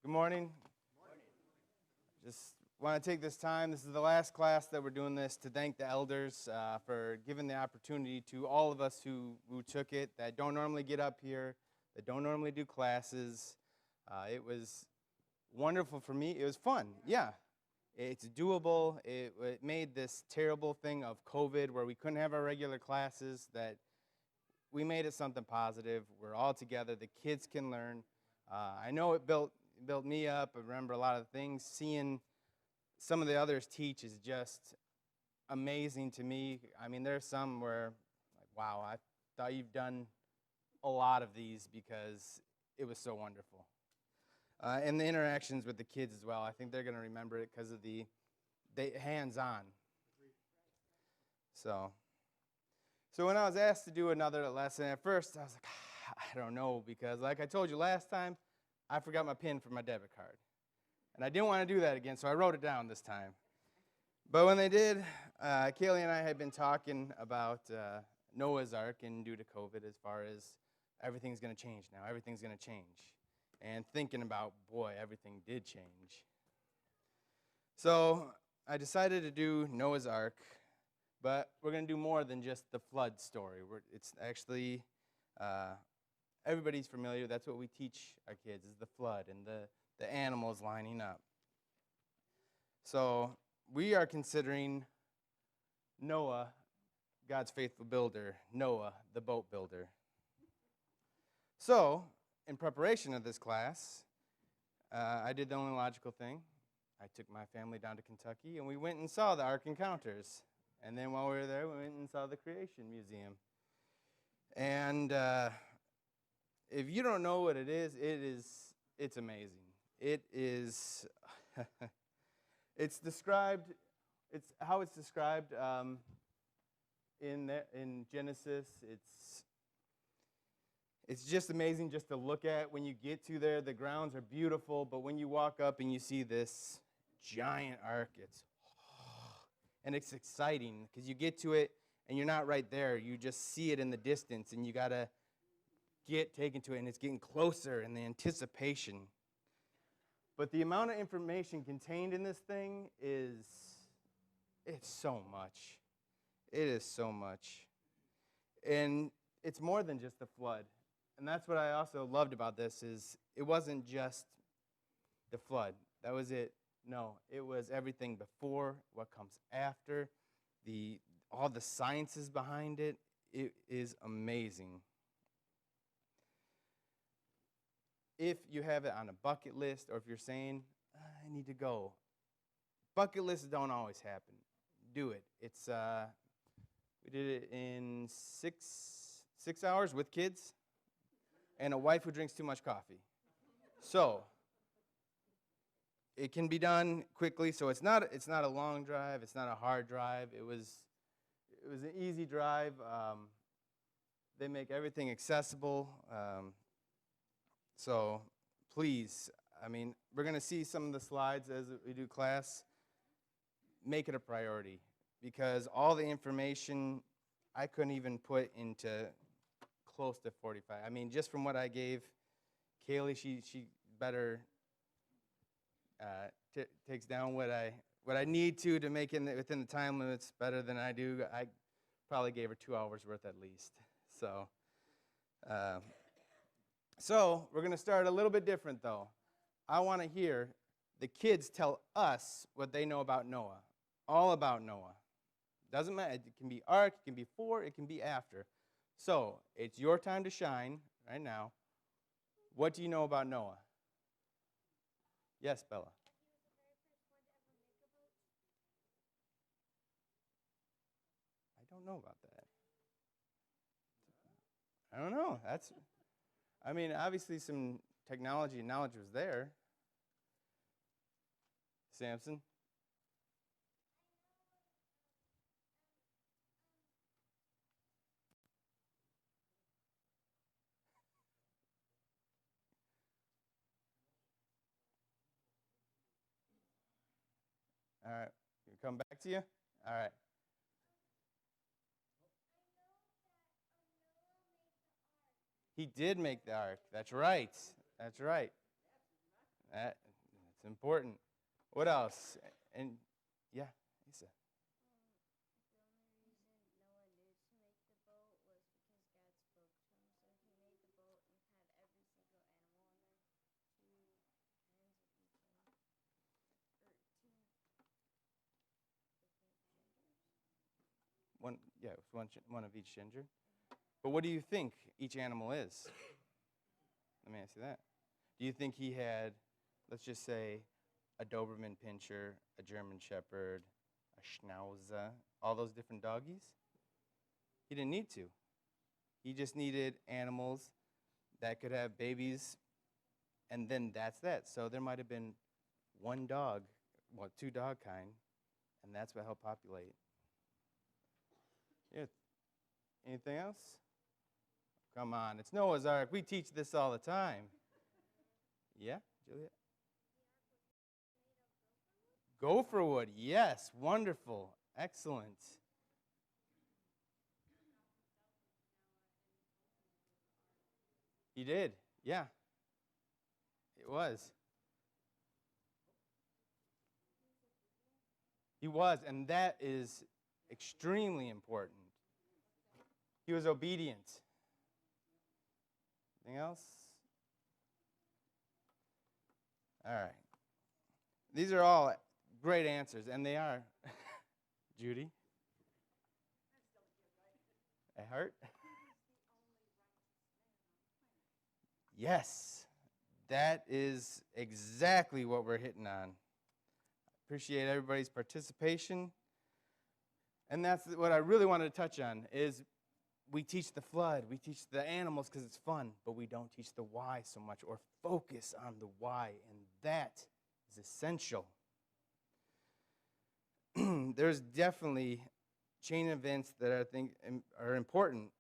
Good morning. Just want to take this time. This is the last class that we're doing this to thank the elders for giving the opportunity to all of us who took it, that don't normally get up here, that don't normally do classes. It was wonderful for me. It was fun. Yeah. It's doable. It made this terrible thing of COVID where we couldn't have our regular classes, that we made it something positive. We're all together. The kids can learn. I know it built me up. I remember a lot of things. Seeing some of the others teach is just amazing to me. I mean, there's some where, like, wow, I thought you've done a lot of these because it was so wonderful. And the interactions with the kids as well. I think they're going to remember it because of the hands-on. So when I was asked to do another lesson, at first I was like, I don't know, because like I told you last time, I forgot my PIN for my debit card. And I didn't want to do that again, so I wrote it down this time. But when they did, Kaylee and I had been talking about Noah's Ark, and due to COVID, as far as everything's going to change now. Everything's going to change. And thinking about, boy, everything did change. So I decided to do Noah's Ark, but we're going to do more than just the flood story. It's actually, everybody's familiar. That's what we teach our kids, is the flood and the animals lining up. So we are considering Noah, God's faithful builder, Noah, the boat builder. So in preparation of this class, I did the only logical thing. I took my family down to Kentucky, and we went and saw the Ark Encounters. And then while we were there, we went and saw the Creation Museum. And if you don't know what it is, it's amazing. It is, it's how it's described in Genesis. It's just amazing just to look at. When you get to there, the grounds are beautiful, but when you walk up and you see this giant ark, it's exciting because you get to it and you're not right there. You just see it in the distance, and you got to get taken to it, and it's getting closer, and the anticipation. But the amount of information contained in this thing it's so much. It is so much. And it's more than just the flood. And that's what I also loved about this, is it wasn't just the flood. That was it. No, it was everything before, what comes after, all the sciences behind it. It is amazing. If you have it on a bucket list, or if you're saying, I need to go, bucket lists don't always happen. Do it. We did it in six hours with kids and a wife who drinks too much coffee. So it can be done quickly. So it's not a long drive. It's not a hard drive. It was an easy drive. They make everything accessible. So please, I mean, we're going to see some of the slides as we do class. Make it a priority, because all the information I couldn't even put into close to 45. I mean, just from what I gave Kaylee, she better takes down what I need to make it within the time limits better than I do. I probably gave her 2 hours worth at least. So we're going to start a little bit different, though. I want to hear the kids tell us what they know about Noah, all about Noah. Doesn't matter. It can be ark, it can be before, it can be after. So it's your time to shine right now. What do you know about Noah? Yes, Bella. I don't know about that. I don't know. I mean, obviously some technology and knowledge was there. Samson? All right. Can come back to you? All right. He did make the ark. That's right. That's right. That's important. What else? And yeah, Lisa. One, yeah, it was one of each gender. But what do you think each animal is? Let me ask you that. Do you think he had, let's just say, a Doberman Pinscher, a German Shepherd, a Schnauzer, all those different doggies? He didn't need to. He just needed animals that could have babies, and then that's that. So there might have been one dog, well, two dog kind, and that's what helped populate. Yeah. Anything else? Come on, it's Noah's Ark. We teach this all the time. Yeah, Juliet? Gopher wood, yes, wonderful, excellent. He did, yeah, it was. He was, and that is extremely important. He was obedient. Anything else? All right. These are all great answers, and they are. Judy? It hurt? Yes, that is exactly what we're hitting on. Appreciate everybody's participation. And that's what I really wanted to touch on is we teach the flood, we teach the animals because it's fun, but we don't teach the why so much or focus on the why, and that is essential. There's definitely chain events that I think are important.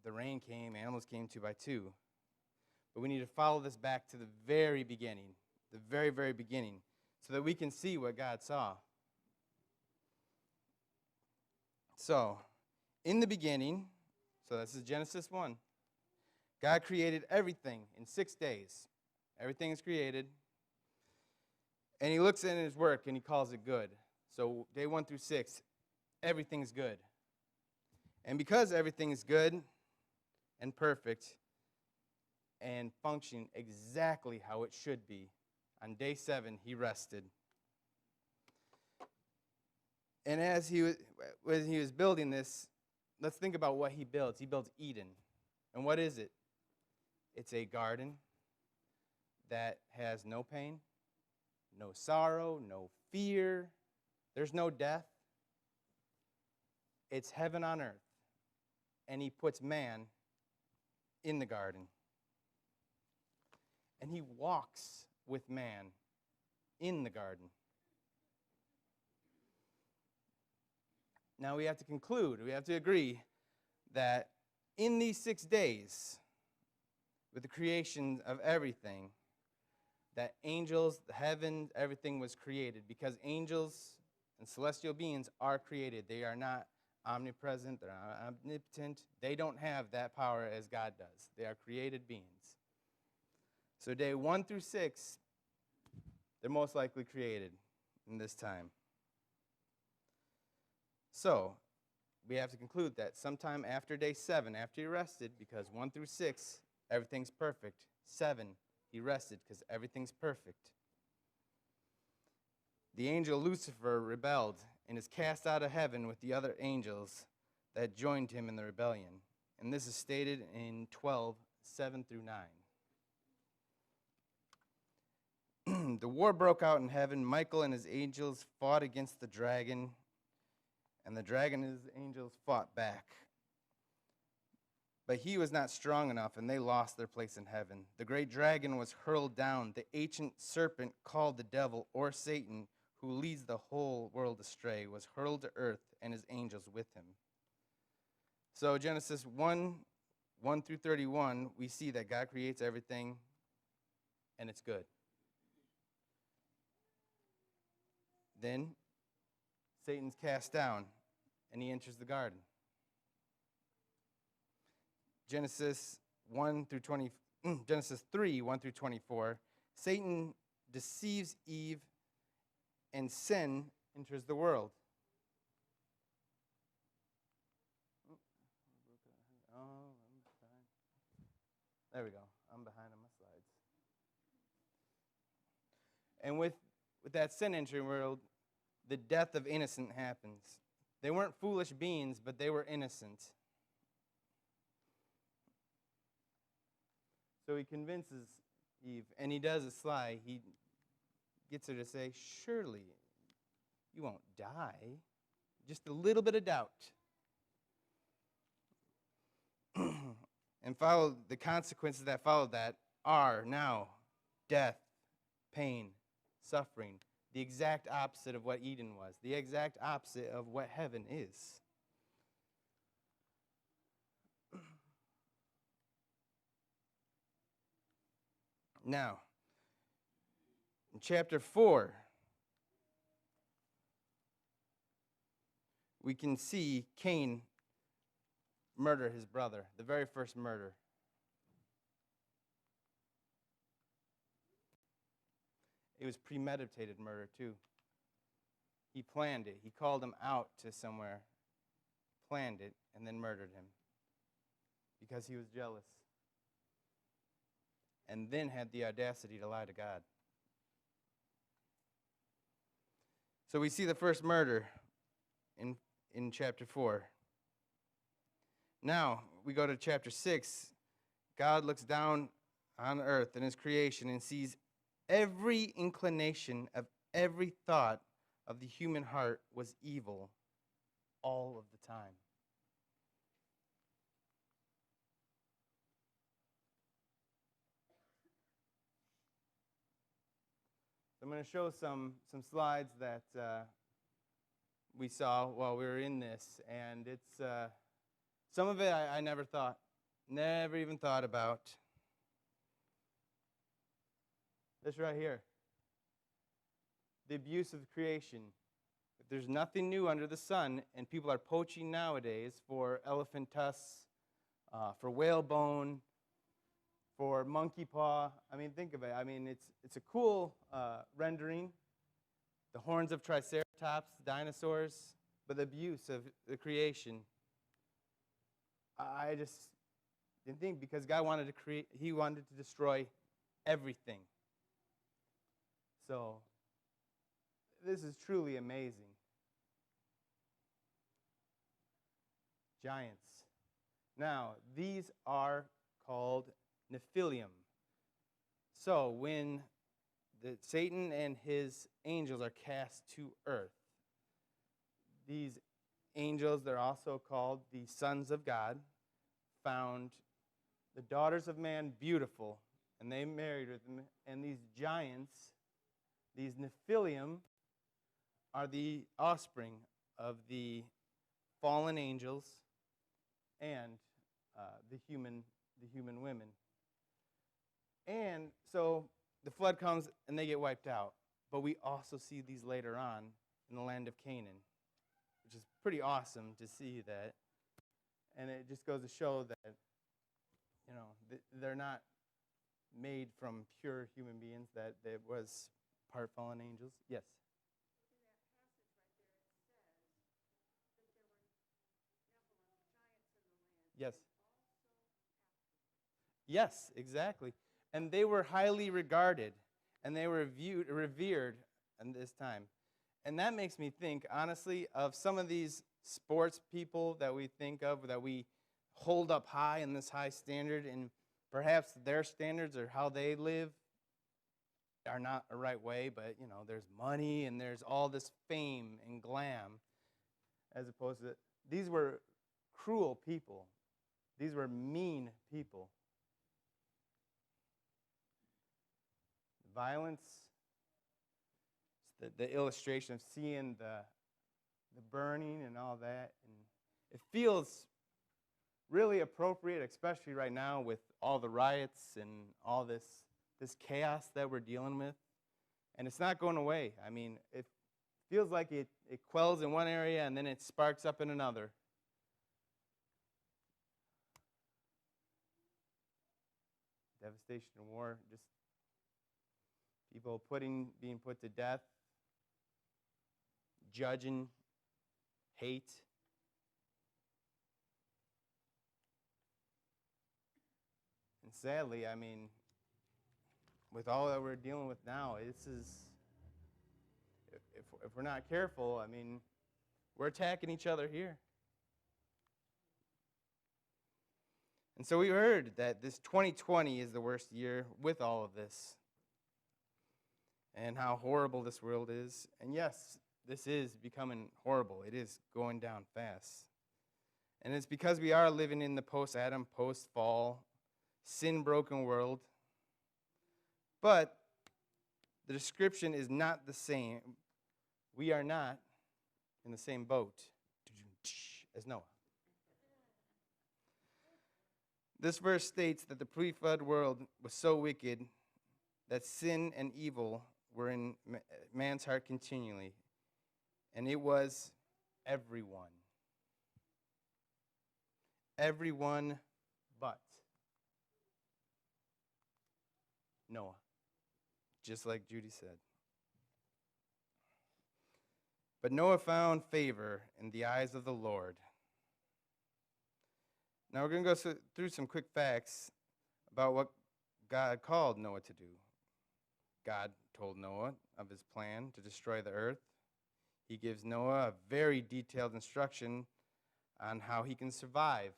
The rain came, animals came 2 by 2. But we need to follow this back to the very beginning, the very, very beginning, so that we can see what God saw. So, in the beginning, so this is Genesis 1, God created everything in 6 days. Everything is created. And he looks in his work and he calls it good. So day 1 through 6, everything's good. And because everything is good and perfect and functioning exactly how it should be, on day 7, he rested. And as when he was building this, let's think about what he builds. He builds Eden. And what is it? It's a garden that has no pain, no sorrow, no fear. There's no death. It's heaven on earth. And he puts man in the garden. And he walks with man in the garden. Now we have to conclude, we have to agree that in these 6 days, with the creation of everything, that angels, the heavens, everything was created, because angels and celestial beings are created. They are not omnipresent, they're not omnipotent. They don't have that power as God does. They are created beings. So day 1 through 6, they're most likely created in this time. So we have to conclude that sometime after day 7, after he rested, because 1 through 6, everything's perfect. 7, he rested because everything's perfect. The angel Lucifer rebelled and is cast out of heaven with the other angels that joined him in the rebellion. And this is stated in 12:7 through 9. The war broke out in heaven. Michael and his angels fought against the dragon, and the dragon and his angels fought back. But he was not strong enough, and they lost their place in heaven. The great dragon was hurled down, the ancient serpent called the devil, or Satan, who leads the whole world astray, was hurled to earth, and his angels with him. So Genesis 1 through 31, we see that God creates everything, and it's good. Then Satan's cast down, and he enters the garden. Genesis 3, 1 through 24, Satan deceives Eve, and sin enters the world. Oh, there we go. I'm behind on my slides. And with that sin entering the world, the death of innocent happens. They weren't foolish beings, but they were innocent. So he convinces Eve, and he does it sly. He gets her to say, surely you won't die. Just a little bit of doubt. And the consequences that followed that are now death, pain, suffering. The exact opposite of what Eden was. The exact opposite of what heaven is. Now, in chapter 4, we can see Cain murder his brother, the very first murder. It was premeditated murder, too. He planned it. He called him out to somewhere, planned it, and then murdered him because he was jealous. And then had the audacity to lie to God. So we see the first murder in chapter 4. Now, we go to chapter 6. God looks down on earth and his creation and sees every inclination of every thought of the human heart was evil all of the time. I'm going to show some slides that we saw while we were in this, and it's some of it I never even thought about. This right here, the abuse of creation. If there's nothing new under the sun, and people are poaching nowadays for elephant tusks, for whalebone, for monkey paw. I mean, think of it. I mean, it's a cool rendering. The horns of Triceratops, dinosaurs, but the abuse of the creation. I just didn't think, because God wanted to create, he wanted to destroy everything. So this is truly amazing. Giants. Now, these are called Nephilim. So when Satan and his angels are cast to earth, these angels, they're also called the sons of God, found the daughters of man beautiful, and they married with them. And these giants, these Nephilim, are the offspring of the fallen angels and the human women. And so the flood comes and they get wiped out. But we also see these later on in the land of Canaan, which is pretty awesome to see that. And it just goes to show that, you know, they're not made from pure human beings, that it was part fallen angels. Yes? Yes. Yes, exactly. And they were highly regarded, and they were revered in this time. And that makes me think, honestly, of some of these sports people that we think of, that we hold up high in this high standard, and perhaps their standards or how they live are not the right way, but, you know, there's money and there's all this fame and glam, as opposed to, these were cruel people. These were mean people. Violence, the illustration of seeing the burning and all that, and it feels really appropriate, especially right now with all the riots and all this chaos that we're dealing with, and it's not going away. I mean, it feels like it quells in one area and then it sparks up in another. Devastation and war, just people being put to death, judging, hate. And sadly, I mean, with all that we're dealing with now, if we're not careful, I mean, we're attacking each other here. And so we heard that this 2020 is the worst year with all of this, and how horrible this world is. And yes, this is becoming horrible. It is going down fast. And it's because we are living in the post-Adam, post-fall, sin-broken world. But the description is not the same. We are not in the same boat as Noah. This verse states that the pre-flood world was so wicked that sin and evil were in man's heart continually. And it was everyone. Everyone but Noah. Just like Judy said. But Noah found favor in the eyes of the Lord. Now we're going to go through some quick facts about what God called Noah to do. God told Noah of his plan to destroy the earth. He gives Noah a very detailed instruction on how he can survive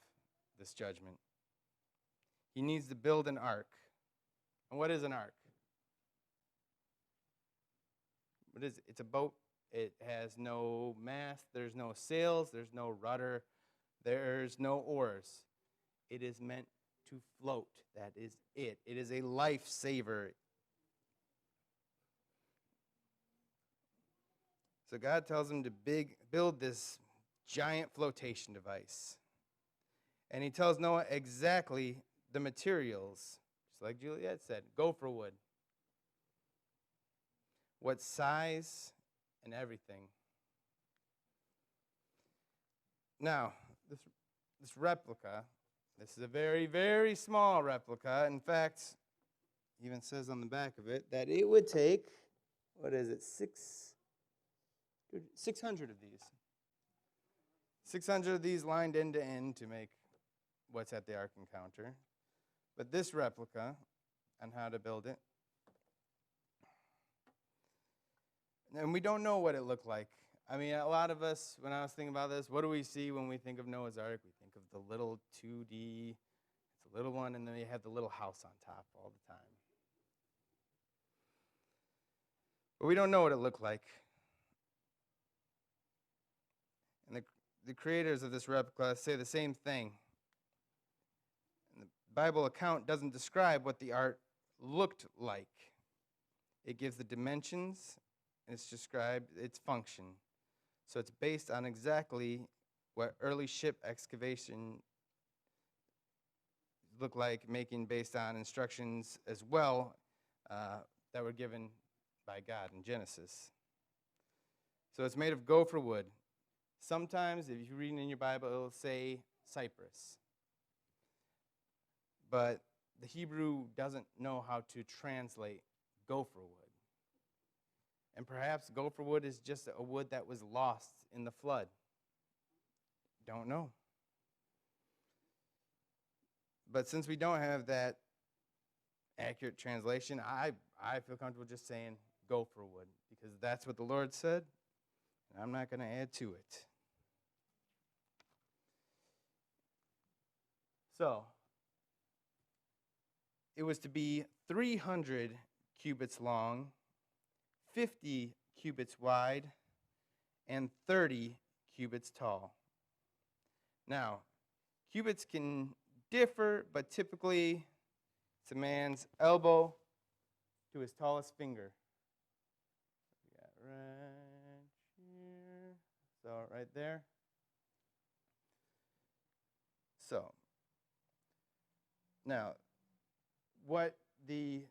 this judgment. He needs to build an ark. And what is an ark? What is it? It's a boat. It has no mast. There's no sails. There's no rudder. There's no oars. It is meant to float. That is it. It is a lifesaver. So God tells him to build this giant flotation device. And he tells Noah exactly the materials, just like Juliet said, gopher wood. What size and everything. Now, this replica, this is a very, very small replica. In fact, it even says on the back of it that it would take, 600 of these. 600 of these lined end to end to make what's at the Ark Encounter. But this replica, on how to build it, and we don't know what it looked like. I mean, a lot of us, when I was thinking about this, what do we see when we think of Noah's Ark? We think of the little 2D, it's a little one, and then you have the little house on top all the time. But we don't know what it looked like. And the creators of this replica say the same thing. And the Bible account doesn't describe what the ark looked like. It gives the dimensions, and it's described its function. So it's based on exactly what early ship excavation looked like, making based on instructions as well that were given by God in Genesis. So it's made of gopher wood. Sometimes, if you're reading in your Bible, it'll say cypress. But the Hebrew doesn't know how to translate gopher wood. And perhaps gopher wood is just a wood that was lost in the flood. Don't know. But since we don't have that accurate translation, I feel comfortable just saying gopher wood, because that's what the Lord said, and I'm not going to add to it. So, it was to be 300 cubits long, 50 cubits wide, and 30 cubits tall. Now, cubits can differ, but typically it's a man's elbow to his tallest finger. We got right here, so right there. So, now, what the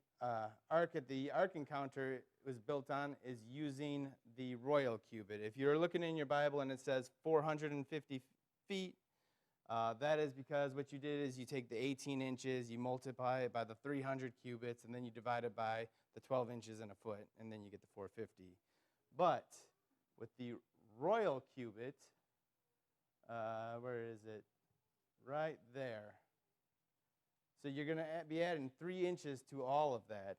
ark at the Ark Encounter was built on is using the royal cubit. If you're looking in your Bible and it says 450 feet, That is because what you did is you take the 18 inches, you multiply it by the 300 cubits, and then you divide it by the 12 inches in a foot, and then you get the 450. But with the royal cubit, where is it? Right there. So you're going to be adding 3 inches to all of that.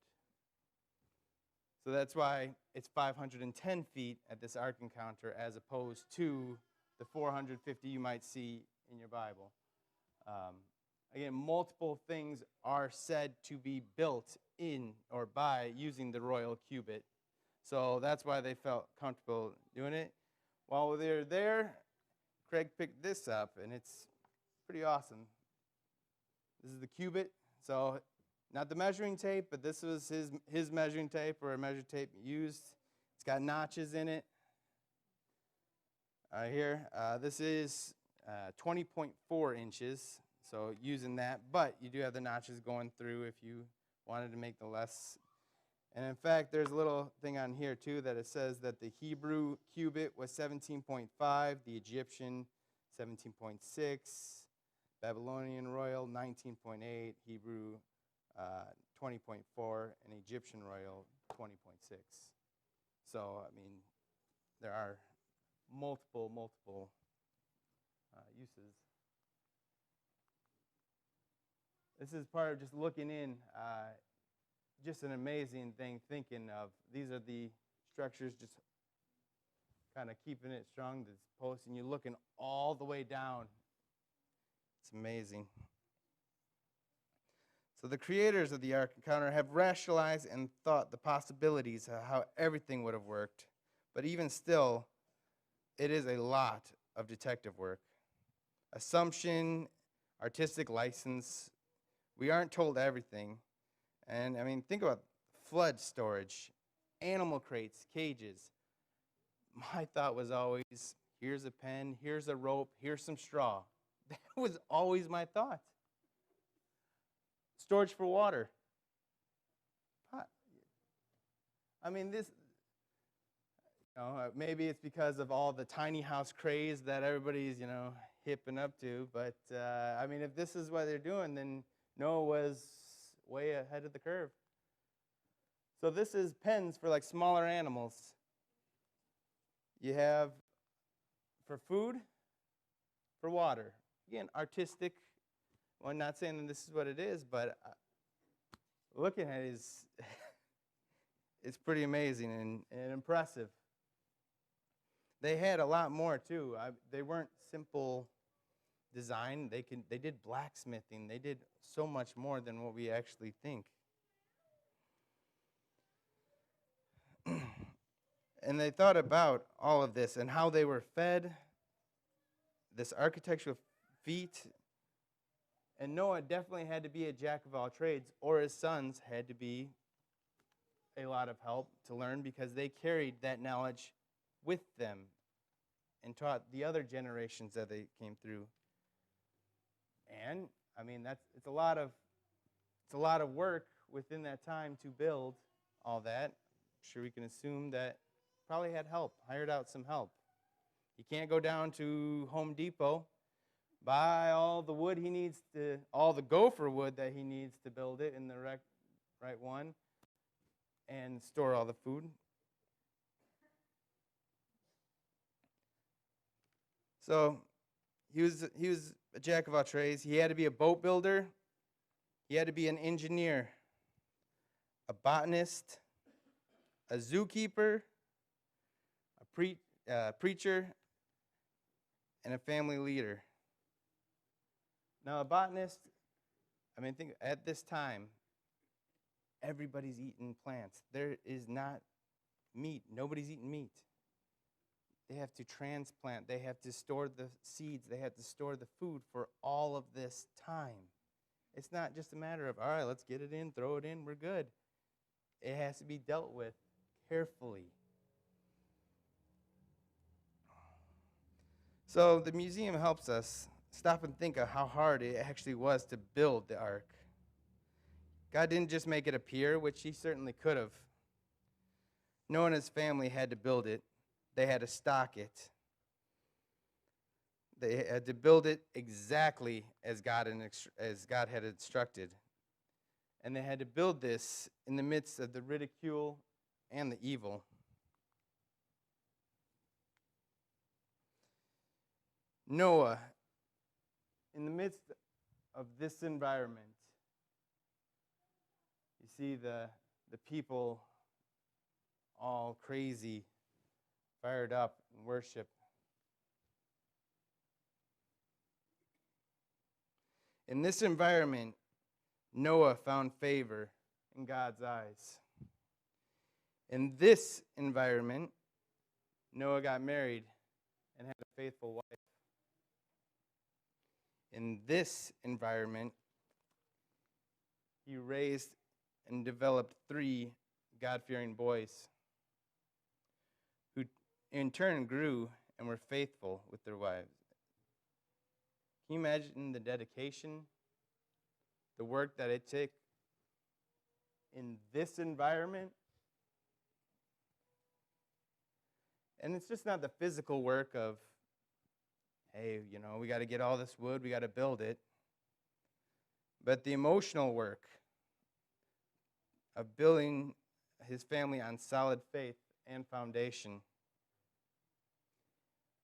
So that's why it's 510 feet at this ark encounter as opposed to the 450 you might see in your Bible. Again, multiple things are said to be built in or by using the royal cubit. So that's why they felt comfortable doing it. While they're there, Craig picked this up, and it's pretty awesome. This is the cubit. So not the measuring tape, but this was his measuring tape or a measure tape used. It's got notches in it. Here, this is 20.4 inches, so using that. But you do have the notches going through if you wanted to make the less. And in fact, there's a little thing on here, too, that it says that the Hebrew cubit was 17.5, the Egyptian 17.6, Babylonian royal 19.8, Hebrew 20.4, and Egyptian royal 20.6. So, I mean, there are multiple uses. This is part of just looking in, just an amazing thing, thinking of these are the structures, just kind of keeping it strong, this post, and you're looking all the way down. It's amazing. So the creators of the Ark Encounter have rationalized and thought the possibilities of how everything would have worked. But even still, it is a lot of detective work. Assumption, artistic license. We aren't told everything. And, I mean, think about flood storage, animal crates, cages. My thought was always, here's a pen, here's a rope, here's some straw. That was always my thought. Storage for water. I mean, this, maybe it's because of all the tiny house craze that everybody's, hipping up to. But, I mean, if this is what they're doing, then Noah was way ahead of the curve. So this is pens for, like, smaller animals. You have for food, for water. Again, artistic. Well, I'm not saying that this is what it is, but looking at it is it's pretty amazing and impressive. They had a lot more too. They weren't simple design. They did blacksmithing. They did so much more than what we actually think. And they thought about all of this and how they were fed, this architectural feat. And Noah definitely had to be a jack of all trades, or his sons had to be a lot of help to learn because they carried that knowledge with them and taught the other generations that they came through. And I mean, it's a lot of work within that time to build all that. I'm sure we can assume that probably had help, hired out some help. You can't go down to Home Depot, buy all the wood he needs to, all the gopher wood that he needs to build it in the right one, and store all the food. So he was a jack of all trades. He had to be a boat builder. He had to be an engineer, a botanist, a zookeeper, a preacher, and a family leader. Now, a botanist, I mean, think at this time, everybody's eating plants. There is not meat. Nobody's eating meat. They have to transplant. They have to store the seeds. They have to store the food for all of this time. It's not just a matter of, all right, let's get it in, throw it in, we're good. It has to be dealt with carefully. So the museum helps us stop and think of how hard it actually was to build the ark. God didn't just make it appear, which he certainly could have. Noah and his family had to build it. They had to stock it. They had to build it exactly as God had instructed. And they had to build this in the midst of the ridicule and the evil. Noah, in the midst of this environment, you see the people all crazy, fired up in worship. In this environment, Noah found favor in God's eyes. In this environment, Noah got married and had a faithful wife. In this environment, he raised and developed 3 God-fearing boys who in turn grew and were faithful with their wives. Can you imagine the dedication, the work that it took in this environment? And it's just not the physical work of, hey, we got to get all this wood, we got to build it. But the emotional work of building his family on solid faith and foundation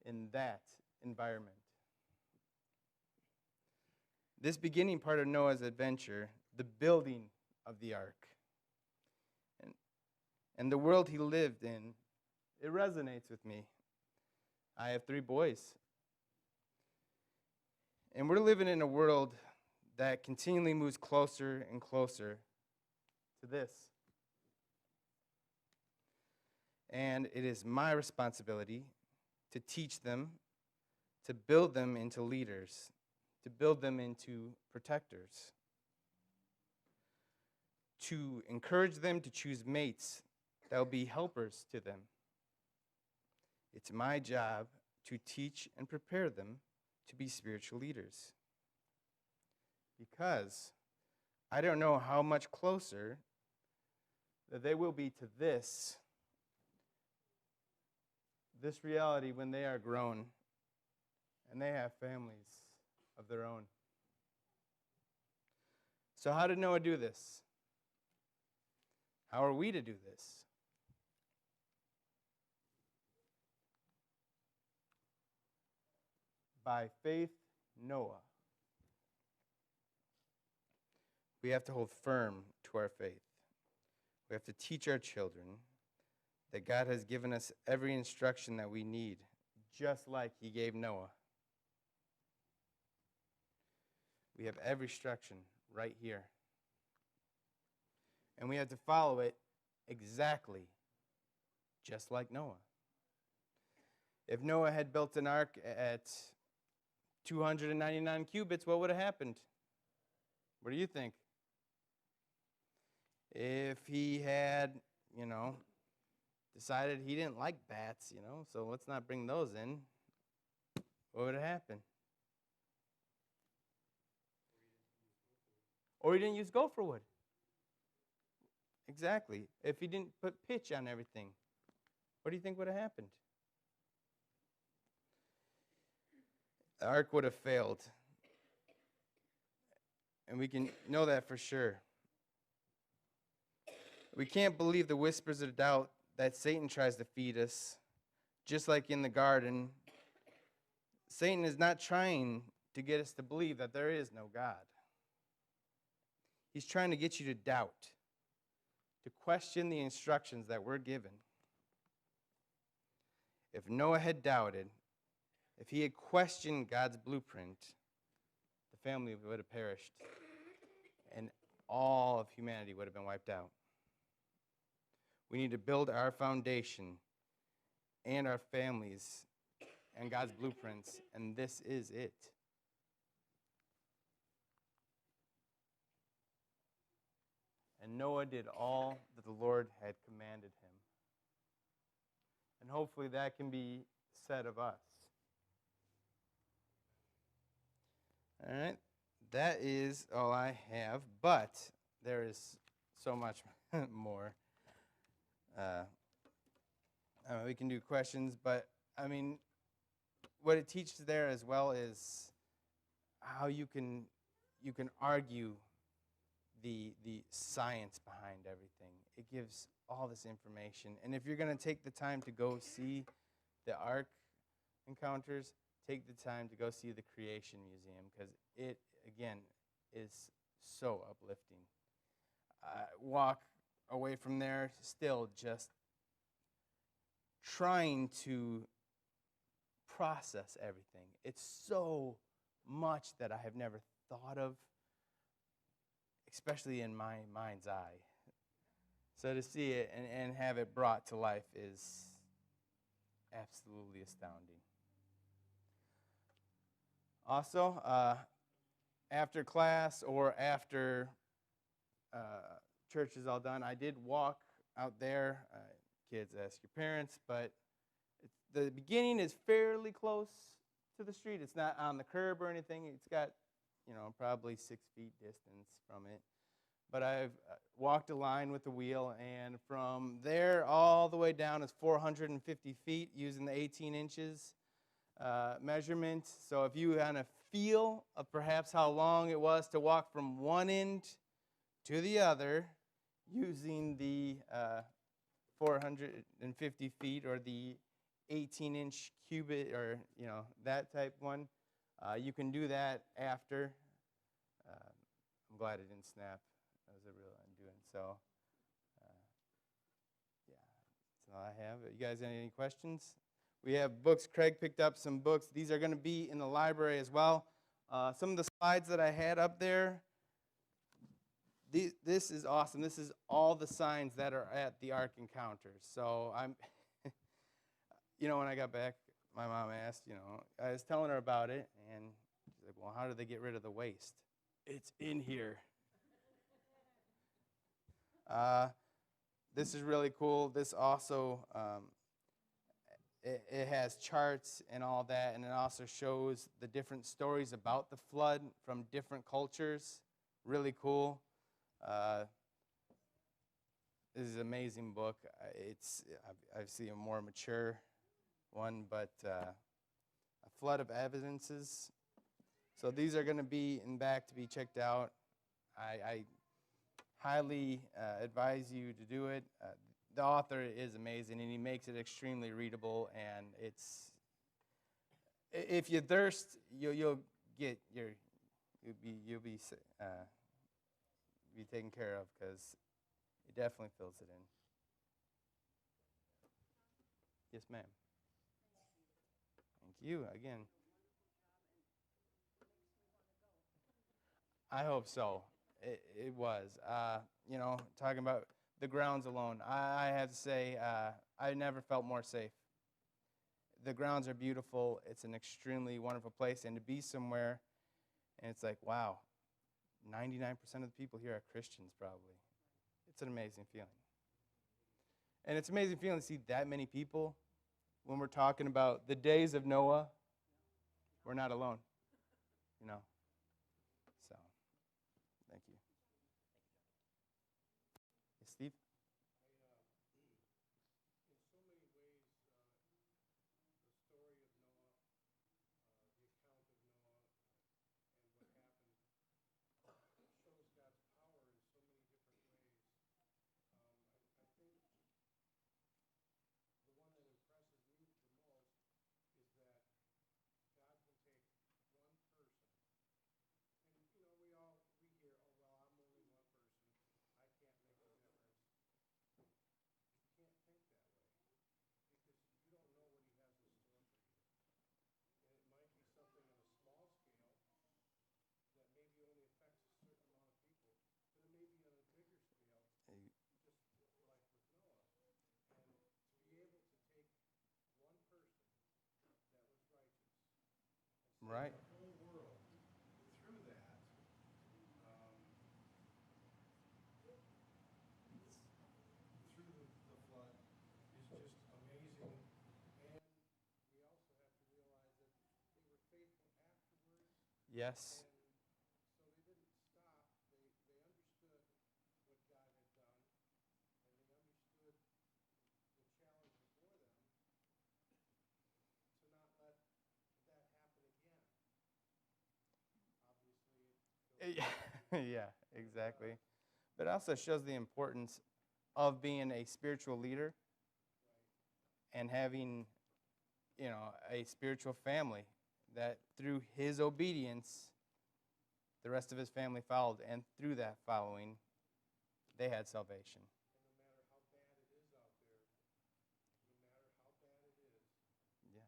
in that environment. This beginning part of Noah's adventure, the building of the ark, and the world he lived in, it resonates with me. I have 3 boys. And we're living in a world that continually moves closer and closer to this. And it is my responsibility to teach them, to build them into leaders, to build them into protectors, to encourage them to choose mates that will be helpers to them. It's my job to teach and prepare them to be spiritual leaders. Because I don't know how much closer that they will be to this reality when they are grown and they have families of their own. So how did Noah do this? How are we to do this? By faith, Noah. We have to hold firm to our faith. We have to teach our children that God has given us every instruction that we need, just like he gave Noah. We have every instruction right here. And we have to follow it exactly, just like Noah. If Noah had built an ark at 299 cubits, what would have happened? What do you think? If he had, decided he didn't like bats, so let's not bring those in, what would have happened? Or he didn't use gopher wood. Exactly. If he didn't put pitch on everything, what do you think would have happened? The ark would have failed. And we can know that for sure. We can't believe the whispers of doubt that Satan tries to feed us. Just like in the garden, Satan is not trying to get us to believe that there is no God. He's trying to get you to doubt, to question the instructions that we're given. If Noah had doubted, if he had questioned God's blueprint, the family would have perished, and all of humanity would have been wiped out. We need to build our foundation and our families and God's blueprints, and this is it. And Noah did all that the Lord had commanded him. And hopefully that can be said of us. All right, that is all I have, but there is so much more. We can do questions, but what it teaches there as well is how you can argue the science behind everything. It gives all this information. And if you're going to take the time to go see the Ark encounters, take the time to go see the Creation Museum, because it, again, is so uplifting. Walk away from there still just trying to process everything. It's so much that I have never thought of, especially in my mind's eye. So to see it and have it brought to life is absolutely astounding. Also, after class or after church is all done, I did walk out there. Kids, ask your parents, but the beginning is fairly close to the street. It's not on the curb or anything. It's got, probably 6 feet distance from it. But I've walked a line with the wheel, and from there all the way down is 450 feet using the 18 inches measurement. So if you want a feel of perhaps how long it was to walk from one end to the other using the 450 feet or the 18-inch cubit or, that type one, you can do that after. I'm glad it didn't snap. That was a real undoing. So, yeah, that's all I have. You guys, any questions? We have books. Craig picked up some books. These are going to be in the library as well. Some of the slides that I had up there, this is awesome. This is all the signs that are at the Ark encounters. So I'm, when I got back, my mom asked, I was telling her about it, and she's like, well, how do they get rid of the waste? It's in here. This is really cool. This also, it has charts and all that, and it also shows the different stories about the flood from different cultures. Really cool. This is an amazing book. I've seen a more mature one, but a flood of evidences. So these are going to be in back to be checked out. I highly advise you to do it. The author is amazing, and he makes it extremely readable. And if you thirst, you'll be taken care of, because it definitely fills it in. Yes, ma'am. Thank you again. I hope so. It was. Talking about the grounds alone, I have to say I never felt more safe. The grounds are beautiful. It's an extremely wonderful place, and to be somewhere, and it's like, wow, 99% of the people here are Christians probably. It's an amazing feeling. And it's an amazing feeling to see that many people. When we're talking about the days of Noah, we're not alone, So, thank you. Yes, Steve? Right. Yes. Yeah, exactly. But it also shows the importance of being a spiritual leader and having, a spiritual family that through his obedience, the rest of his family followed, and through that following, they had salvation. Yeah,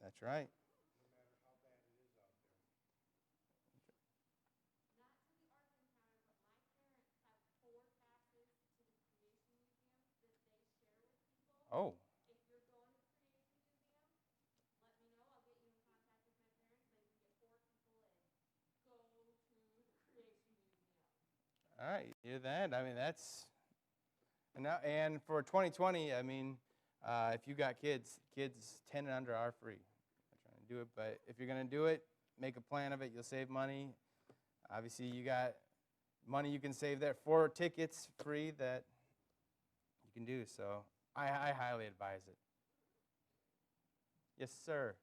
that's right. Oh, all right. You hear that? I mean, that's and for 2020, I mean, if you got kids 10 and under are free. I'm trying to do it, but if you're gonna do it, make a plan of it. You'll save money. Obviously, you got money you can save there for tickets free that you can do. So I highly advise it. Yes, sir.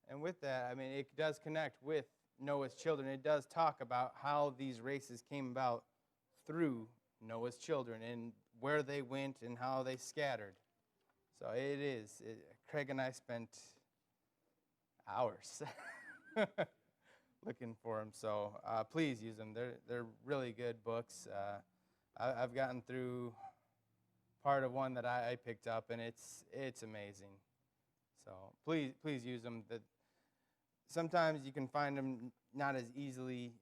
And with that, I mean, it does connect with Noah's children. It does talk about how these races came about through Noah's children and where they went and how they scattered. So it is. Craig and I spent hours looking for them. So please use them. They're really good books. I've gotten through part of one that I picked up, and it's amazing. So please use them. Sometimes you can find them not as easily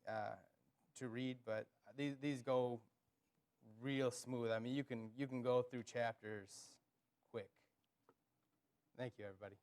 to read, but these go real smooth. I mean, you can go through chapters quick. Thank you, everybody.